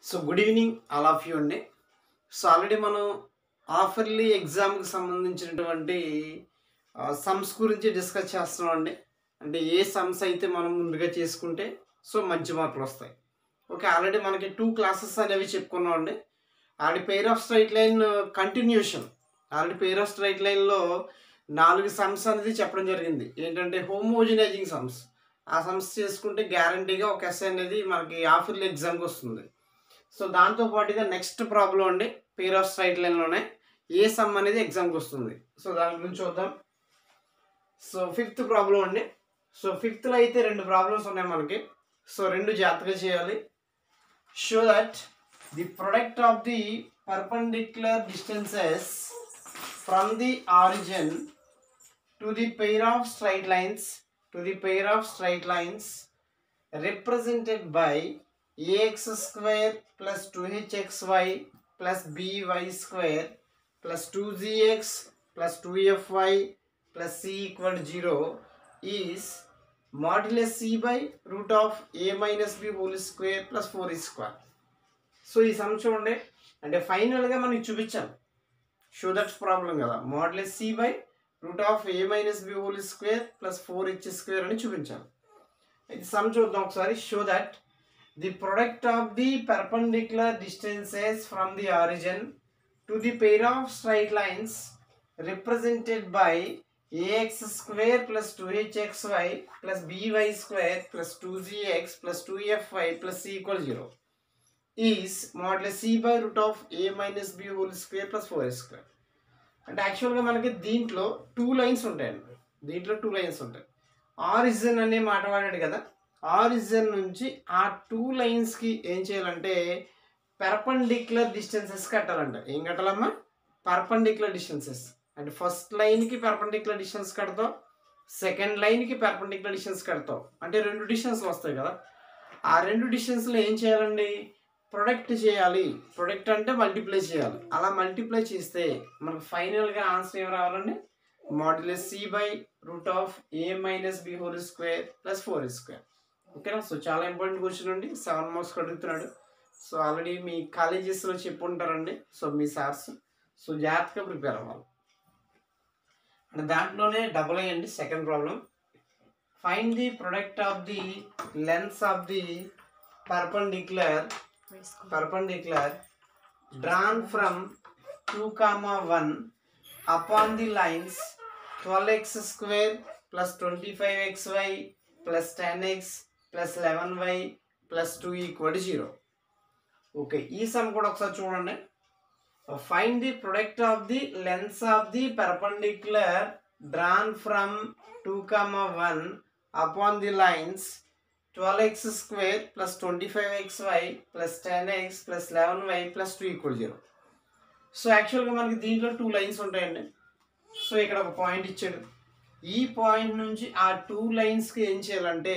So good evening all of you అండి. So already మనం half-yearly ఎగ్జామ్కి సంబంధించినటువంటి సమ్స్ గురించి డిస్కస్ చేస్తున్నాం అండి. అంటే ఏ సమ్స్ అయితే మనం ముందుగా చేసుకుంటే సో మంచి మార్కులు వస్తాయి. ఓకే, ఆల్రెడీ మనకి 2 క్లాసెస్ అనేవి చెప్పుకున్నాం అండి. Already pair of straight line continuation. Already pair of straight లైన్లో 4 సమ్స్ అనేది చెప్పడం జరిగింది. ఏంటంటే హోమోజినైజింగ్ సమ్స్. ఆ సమ్స్ చేసుకుంటే గ్యారంటీగా ఒక ఎస్ఐ అనేది మనకి హాఫర్లీ ఎగ్జామ్కి వస్తుంది. సో దాంతో పాటుగా నెక్స్ట్ ప్రాబ్లం అండి, పెయిర్ ఆఫ్ స్ట్రైట్ లైన్లోనే ఏ సమ్ అనేది ఎగ్జామ్కి వస్తుంది. సో దాని గురించి చూద్దాం. సో 5th ప్రాబ్లం అండి. సో 5thలో అయితే 2 ప్రాబ్లమ్స్ ఉన్నాయి మనకి. సో 2 జాగ్రత్తగా చేయాలి. Show that the product of the perpendicular distances from the origin to the pair of straight lines represented by ax square plus 2hxy plus by square plus 2gx plus 2fy plus c equal to 0 is modulus c by root of a minus b whole square plus 4 square. So ఈ some చూడండి, అంటే ఫైనల్గా మనకి చూపించాం. Show that's problem కదా, modulus c by root of a minus b whole square plus 4h square అని చూపించాం. ఇది సమ్ చూద్దాం ఒకసారి. Show that the product of the perpendicular distances from the origin to the pair of straight lines represented by ax square plus 2hxy plus by square plus 2gx plus 2fy plus c equal 0 is modulus c by root of a minus b whole square plus 4 square. అంటే యాక్చువల్గా మనకి దీంట్లో 2 lines ఉంటాయండి. Origin అనే మాట వాడాడు కదా, origin నుంచి ఆ 2 లైన్స్కి ఏం చేయాలంటే పర్పెండిక్యులర్ డిస్టెన్సెస్ కట్టాలంట. ఏం కట్టాలమ్మా? Perpendicular distances. అంటే ఫస్ట్ లైన్కి పర్పెండిక్యులర్ డిస్టెన్స్ కడతావు, సెకండ్ లైన్కి పర్పెండిక్యులర్ డిస్టెన్స్ కడతావు. అంటే 2 డిస్టెన్స్ వస్తాయి కదా. ఆ 2 డిస్టెన్స్లో ఏం చేయాలండి? ప్రొడక్ట్ చేయాలి. ప్రొడక్ట్ అంటే మల్టిప్లై చేయాలి. అలా మల్టిప్లై చేస్తే మనకు ఫైనల్గా ఆన్సర్ ఏం రావాలండి? modulus c by root of a minus b whole square plus 4 square. ఓకేనా? సో చాలా ఇంపార్టెంట్ క్వశ్చన్ అండి, 7 మార్క్స్ అడుగుతున్నాడు. సో ఆల్రెడీ మీ కాలేజెస్లో చెప్పుంటారండి, సో మీ సార్స్. సో జాగ్రత్తగా ప్రిపేర్ అవ్వాలి. అంటే దాంట్లోనే డబుల్ అయ్యండి. Second problem, find the product of the lens of the perpendicular drawn from 2, 1 upon the lines 12x square plus 25xy plus 10x plus 11y plus 2 equal to 0. Okay, ఈ some కూడా ఒకసారి చూడండి. Find the product of the lens of the perpendicular drawn from 2, 1 upon the lines 12x square plus 25xy plus 10x plus 11y plus 2 equal to 0. So యాక్చువల్గా మనకి దీంట్లో 2 lines ఉంటాయండి. So ఇక్కడ ఒక పాయింట్ ఇచ్చాడు. ఈ పాయింట్ నుంచి ఆ 2 లైన్స్కి ఏం చేయాలంటే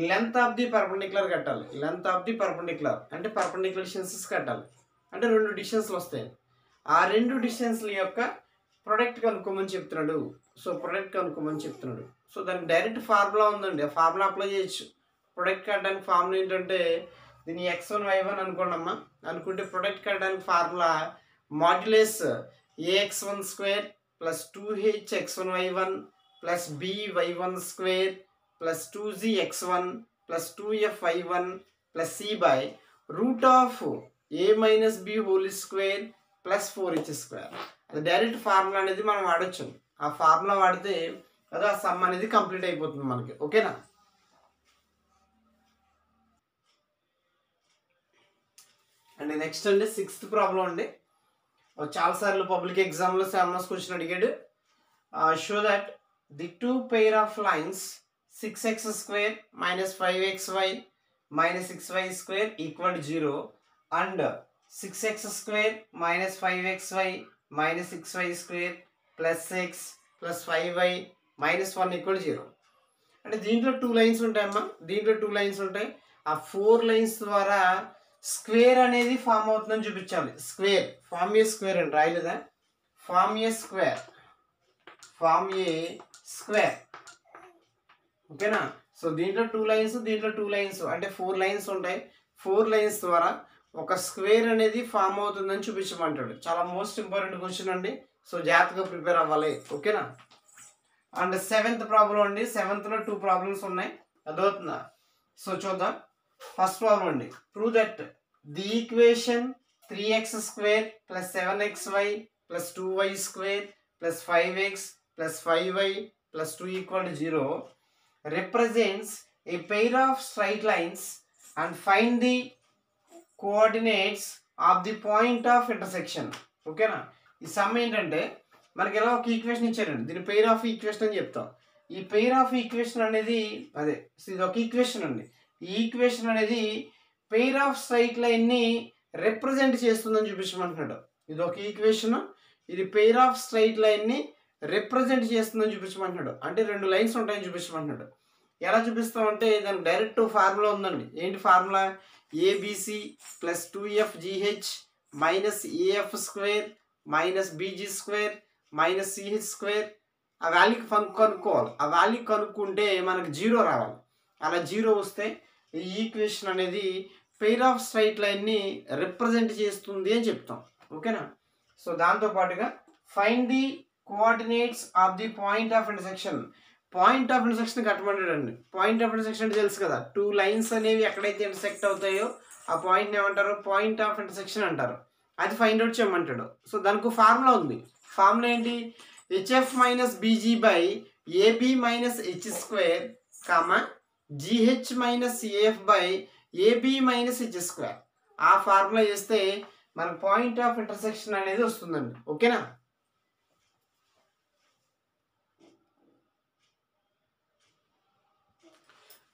లెంత్ ఆఫ్ ది పర్పెండిక్యులర్ కట్టాలి. లెంత్ ఆఫ్ ది పర్పెండిక్యులర్ అంటే పర్పెండిక్యులర్ డిస్టెన్సెస్ కట్టాలి. అంటే 2 డిస్టెన్స్లు వస్తాయి. ఆ 2 డిస్టెన్స్ల యొక్క ప్రొడక్ట్ కనుక్కోమని చెప్తున్నాడు. సో ప్రొడక్ట్ కనుక్కోమని చెప్తున్నాడు. సో దానికి డైరెక్ట్ ఫార్ములా ఉందండి, ఆ ఫార్ములా అప్లై చేయొచ్చు. ప్రొడక్ట్ కట్టడానికి ఫార్ములా ఏంటంటే దీన్ని x1 y1 అనుకోండమ్మా. అనుకుంటే ప్రొడక్ట్ కట్టడానికి formula modulus ax1 square plus 2hx1y1 plus by1 square plus 2gx1 plus 2fy1 plus c by root of a minus b whole square plus 4h square. అది direct formula అనేది మనం వాడచ్చు. ఆ formula వాడితే కదా ఆ సమ్ అనేది కంప్లీట్ అయిపోతుంది మనకి. ఓకేనా? అండ్ నెక్స్ట్ అండి 6th ప్రాబ్లం అండి. చాలాసార్లు పబ్లిక్ ఎగ్జామ్లో 7 మార్క్స్ క్వశ్చన్ అడిగాడు. Show that the 2 pair of lines 6x square minus 5xy minus 6y square equal to 0 and 6x square minus 5xy minus 6y square plus 6 plus 5y minus 1 equal to 0. అంటే దీంట్లో 2 lines ఉంటాయమ్మా. దీంట్లో 2 lines ఉంటాయి. ఆ 4 lines ద్వారా square అనేది form అవుతుందని చూపించాలి. Square form ఏ square అని రాయలేదా? ఫామ్ ఏ స్క్వేర్. ఓకేనా? సో దీంట్లో 2 లైన్స్, దీంట్లో 2 లైన్స్, అంటే 4 లైన్స్ ఉంటాయి. 4 లైన్స్ ద్వారా ఒక స్క్వేర్ అనేది ఫామ్ అవుతుందని చూపించమంటాడు. చాలా మోస్ట్ ఇంపార్టెంట్ క్వశ్చన్ అండి. సో జాగ్రత్తగా ప్రిపేర్ అవ్వాలి, ఓకేనా. అండ్ 7th ప్రాబ్లం అండి. 7thలో 2 ప్రాబ్లమ్స్ ఉన్నాయి, అదవుతుందా. సో చూద్దాం. ఫస్ట్ ప్రాబ్లం అండి. Prove that the equation 3x² + 7xy + 2y² + 5x + 5y + 2 = 0 represents a pair of straight lines and find the coordinates of the point of intersection. ఓకేనా. ఈ some ఏంటంటే మనకి ఎలా ఒక ఈక్వేషన్ ఇచ్చారండి, దీని పెయిర్ ఆఫ్ ఈక్వేషన్ అని చెప్తాం. ఈ పెయిర్ ఆఫ్ ఈక్వేషన్ అనేది అదే ఇది ఒక ఈక్వేషన్ అండి. ఈ ఈక్వేషన్ అనేది పెయిర్ ఆఫ్ స్ట్రైట్ లైన్ని రిప్రజెంట్ చేస్తుందని చూపించమంటున్నాడు. ఇది ఒక ఈక్వేషన్, ఇది పెయిర్ ఆఫ్ స్ట్రైట్ లైన్ని రిప్రజెంట్ చేస్తుందని చూపించమంటున్నాడు. అంటే 2 లైన్స్ ఉంటాయని చూపించమంటున్నాడు. ఎలా చూపిస్తామంటే దానికి డైరెక్ట్ ఫార్ములా ఉందండి. ఏంటి formula? ABC + 2fgh - af² - bg² - ch². ఆ వాల్యూ కనుక్కోవాలి. ఆ వాల్యూ కనుక్కుంటే మనకు 0 రావాలి. అలా 0 వస్తే ఈ ఈక్వేషన్ అనేది పెయిర్ ఆఫ్ స్ట్రైట్ లైన్ని రిప్రజెంట్ చేస్తుంది అని చెప్తాం, ఓకేనా. సో దాంతోపాటుగా find the coordinates of the point of intersection. Point of intersection కట్టమంటాడండి. పాయింట్ ఆఫ్ ఇంటర్సెక్షన్ అంటే తెలుసు కదా, 2 లైన్స్ అనేవి ఎక్కడైతే ఇంటర్సెక్ట్ అవుతాయో ఆ పాయింట్ని ఏమంటారు? పాయింట్ ఆఫ్ ఇంటర్సెక్షన్ అంటారు. అది ఫైండ్ అవుట్ చేయమంటాడు. సో దానికి ఫార్ములా ఉంది. ఫార్ములా ఏంటి? hf - bg / ab - h², gh - af / ab - h². ఆ ఫార్ములా చేస్తే మనకు పాయింట్ ఆఫ్ ఇంటర్సెక్షన్ అనేది వస్తుందండి, ఓకేనా.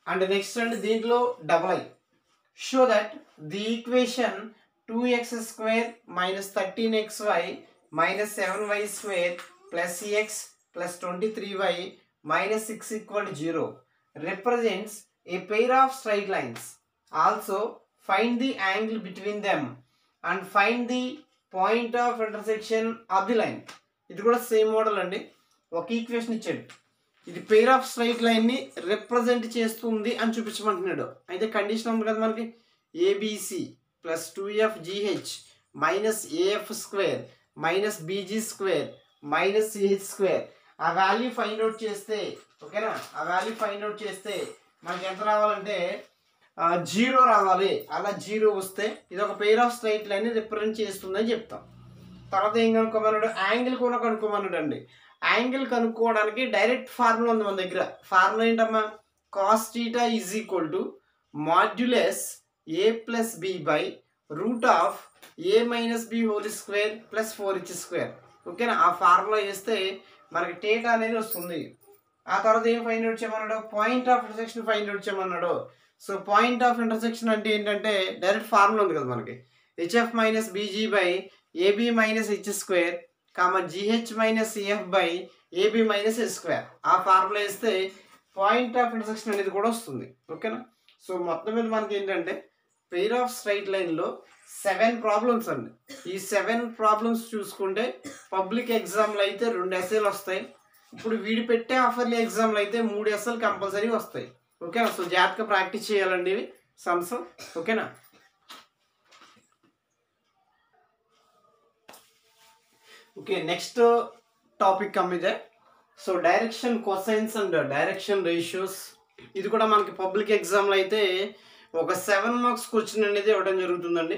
అండ్ నెక్స్ట్ అండి దీంట్లో double I. Show that the equation 2x² - 13xy - 7y² + x + 23y - 6 = 0 represents a pair of straight lines. Also find the angle between them and find the point of intersection of the line. ఇది కూడా same model అండి. ఒక equation ఇచ్చాడు, ఇది pair of straight లైన్ని represent చేస్తుంది అని చూపించమంటున్నాడు. అయితే కండిషన్ ఉంది కదా మనకి, ABC + 2fgh - af² - bg² - ch². ఆ వాల్యూ ఫైండ్ అవుట్ చేస్తే, ఓకేనా, ఆ వాల్యూ ఫైండ్ అవుట్ చేస్తే మనకి ఎంత రావాలంటే 0 రావాలి. అలా 0 వస్తే ఇది ఒక పెయిర్ ఆఫ్ స్ట్రైట్ లైన్ని రిప్రజెంట్ చేస్తుందని చెప్తాం. తర్వాత ఏం కనుక్కోమన్నాడు? యాంగిల్ కూడా కనుక్కోమన్నాడు అండి. యాంగిల్ కనుక్కోవడానికి డైరెక్ట్ ఫార్ములా ఉంది మన దగ్గర. ఫార్ములా ఏంటమ్మా? cos θ = (a + b / (a - b) (² + 4h²). ఓకేనా. ఆ ఫార్ములా వేస్తే మనకి θ అనేది వస్తుంది. ఆ తర్వాత ఏం ఫైండ్ అవుట్ చేయమన్నాడు? Point of intersection find out చేయమన్నాడు. సో పాయింట్ ఆఫ్ ఇంటర్సెక్షన్ అంటే ఏంటంటే డైరెక్ట్ ఫార్ములా ఉంది కదా మనకి, hf - bg / ab - h², gh - af ab - h². ఆ ఫార్ములా వేస్తే పాయింట్ ఆఫ్ ఇంటర్సెక్షన్ అనేది కూడా వస్తుంది, ఓకేనా. సో మొత్తం మీద మనకి ఏంటంటే పెయిర్ ఆఫ్ స్ట్రైట్ లైన్లో 7 ప్రాబ్లమ్స్ అండి. ఈ 7 ప్రాబ్లమ్స్ చూసుకుంటే పబ్లిక్ ఎగ్జామ్లో అయితే 2 ఎస్ఏలు వస్తాయి. ఇప్పుడు వీడి పెట్టే ఆఫర్లీ ఎగ్జామ్లో అయితే 3 ఎస్ఏలు కంపల్సరీ వస్తాయి, ఓకేనా. సో జాగ్రత్తగా ప్రాక్టీస్ చేయాలండి ఇవి సమ్స్, ఓకేనా. ఓకే, నెక్స్ట్ టాపిక్ కమ్మిదే. So direction cosines and direction ratios. ఇది కూడా మనకి పబ్లిక్ ఎగ్జామ్లో అయితే ఒక 7 మార్క్స్ క్వశ్చన్ అనేది ఇవ్వడం జరుగుతుందండి.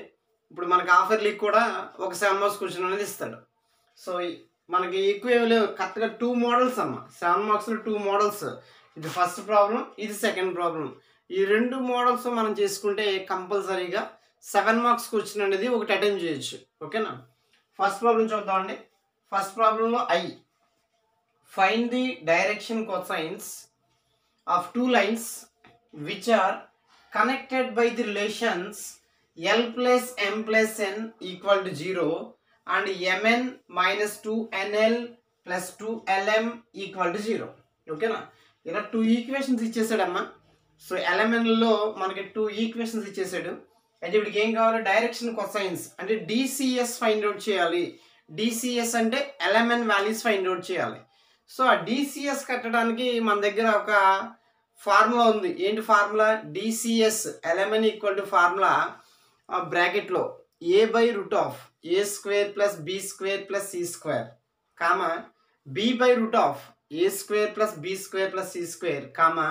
ఇప్పుడు మనకి ఆఫర్లీ కూడా ఒక 7 మార్క్స్ క్వశ్చన్ అనేది ఇస్తాడు. సో మనకి ఎక్కువ ఏమి లేవు, కరెక్ట్గా 2 మోడల్స్ అమ్మ. 7 మార్క్స్లో 2 మోడల్స్. ఇది ఫస్ట్ ప్రాబ్లం, ఇది సెకండ్ ప్రాబ్లం. ఈ 2 మోడల్స్ మనం చేసుకుంటే కంపల్సరీగా 7 మార్క్స్ క్వశ్చన్ అనేది ఒకటి అటెంప్ట్ చేయొచ్చు, ఓకేనా. ఫస్ట్ ప్రాబ్లం చూద్దామండి. ఫస్ట్ ప్రాబ్లంలో I find the direction cosines of 2 lines which are connected by the relations L + M + N = 0 and Mn - 2NL + 2Lm = 0. ఓకేనా. ఇలా 2 ఈక్వేషన్స్ ఇచ్చేసాడమ్మా. సో ఎలమెంట్లో మనకి 2 ఈక్వేషన్స్ ఇచ్చేసాడు. అయితే వీడికి ఏం కావాలి? డైరెక్షన్ కొసైన్స్ అంటే DCS ఫైండ్ అవుట్ చేయాలి. DCS అంటే ఎలమెన్ వాల్యూస్ ఫైండ్ అవుట్ చేయాలి. సో ఆ DCS కట్టడానికి మన దగ్గర ఒక ఫార్ములా ఉంది. ఏంటి ఫార్ములా? DCS ఎలమెన్ = ఫార్ములా బ్రాకెట్లో a/√a² plus b² plus c² comma b/√a² plus b² plus c² comma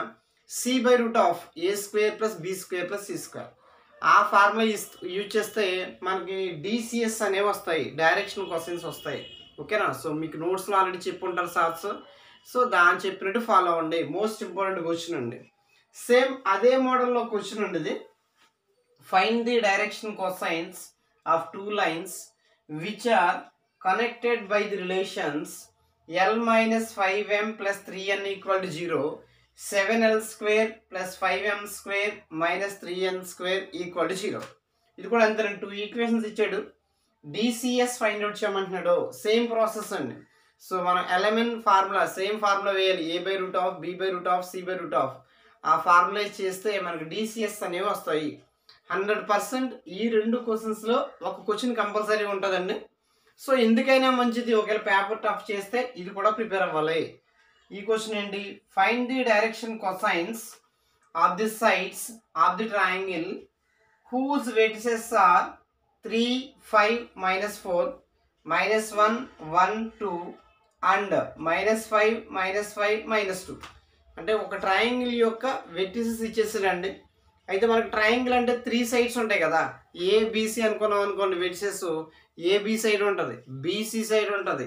c/√a² plus b² plus c². ఆ ఫార్ములా యూజ్ చేస్తే మనకి డిసిఎస్ అనేవి వస్తాయి, డైరెక్షన్ క్వశ్చన్స్ వస్తాయి. ఓకేనా? సో మీకు నోట్స్లో ఆల్రెడీ చెప్పుంటారు సార్స్. సో దాన్ని చెప్పినట్టు ఫాలో అవ్వండి. మోస్ట్ ఇంపార్టెంట్ క్వశ్చన్ అండి. సేమ్ అదే మోడల్లో క్వశ్చన్ ఉండేది. Find the direction cosines of two lines which are connected by the relations l minus 5m plus 3n equal to 0, 7l square plus 5m square minus 3n square equal to 0. ఇది కూడా అంతే, 2 equations ఇచ్చాడు. DCs find out చేయమంటున్నాడు. Same process అండి. So మనం element formula same formula వేయాలి. a/√, b/√, c/√. ఆ formula చేస్తే మనకు డిసిఎస్ అనేవి వస్తాయి. 100% ఈ 2 క్వశ్చన్స్లో ఒక క్వశ్చన్ కంపల్సరీ ఉంటుందండి. సో ఎందుకైనా మంచిది, ఒకవేళ పేపర్ టఫ్ చేస్తే ఇది కూడా ప్రిపేర్ అవ్వాలి. ఈ క్వశ్చన్ ఏంటి? Find the direction cosines of the sides of the triangle whose vertices are 3, 5, -4, -1, 1, 2 and -5, -5, -2. అంటే ఒక ట్రయాంగిల్ యొక్క వెర్టిసెస్ ఇచ్చేసారండి. అయితే మనకి ట్రయాంగిల్ అంటే 3 సైడ్స్ ఉంటాయి కదా. ఏబిసి అనుకున్నాం అనుకోండి, వెర్టిసెస్ ఏబి సైడ్ ఉంటుంది, బీసీ సైడ్ ఉంటుంది,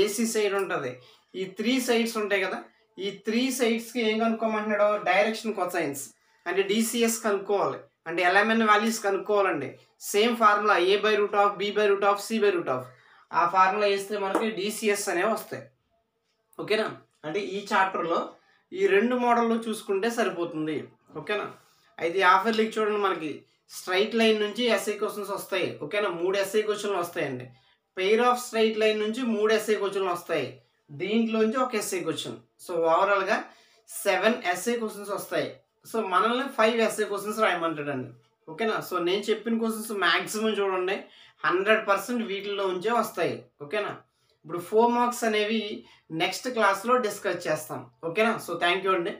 ఏసీ సైడ్ ఉంటుంది. ఈ 3 సైడ్స్ ఉంటాయి కదా. ఈ 3 సైడ్స్కి ఏం కనుక్కోమంటున్నాడు? డైరెక్షన్ cosines అంటే డిసిఎస్ కనుక్కోవాలి. అంటే ఎలిమెంట్ వాల్యూస్ కనుక్కోవాలండి. Same formula a/√, b/√, c/√. ఆ ఫార్ములా వేస్తే మనకి డిసిఎస్ అనేవి వస్తాయి. ఓకేనా? అంటే ఈ చాప్టర్లో ఈ 2 మోడల్లో చూసుకుంటే సరిపోతుంది. ఓకేనా? అయితే హాఫ్ ఇయర్లీకి చూడండి, మనకి స్ట్రైట్ లైన్ నుంచి ఎస్ఐ క్వశ్చన్స్ వస్తాయి. ఓకేనా? 3 ఎస్ఐ క్వశ్చన్లు వస్తాయండి. పెయిర్ ఆఫ్ స్ట్రైట్ లైన్ నుంచి 3 ఎస్ఐ క్వశ్చన్లు వస్తాయి. దీంట్లోంచి ఒక ఎస్ఐ క్వశ్చన్. సో ఓవరాల్గా 7 ఎస్ఐ క్వశ్చన్స్ వస్తాయి. సో మనల్ని 5 ఎస్ఐ క్వశ్చన్స్ రాయమంటాడండి. ఓకేనా? సో నేను చెప్పిన క్వశ్చన్స్ మ్యాక్సిమం చూడండి 100% వీటిల్లో ఉంచే వస్తాయి. ఓకేనా? ఇప్పుడు 4 మార్క్స్ అనేవి నెక్స్ట్ క్లాస్లో డిస్కస్ చేస్తాం. ఓకేనా? సో థ్యాంక్ యూ అండి.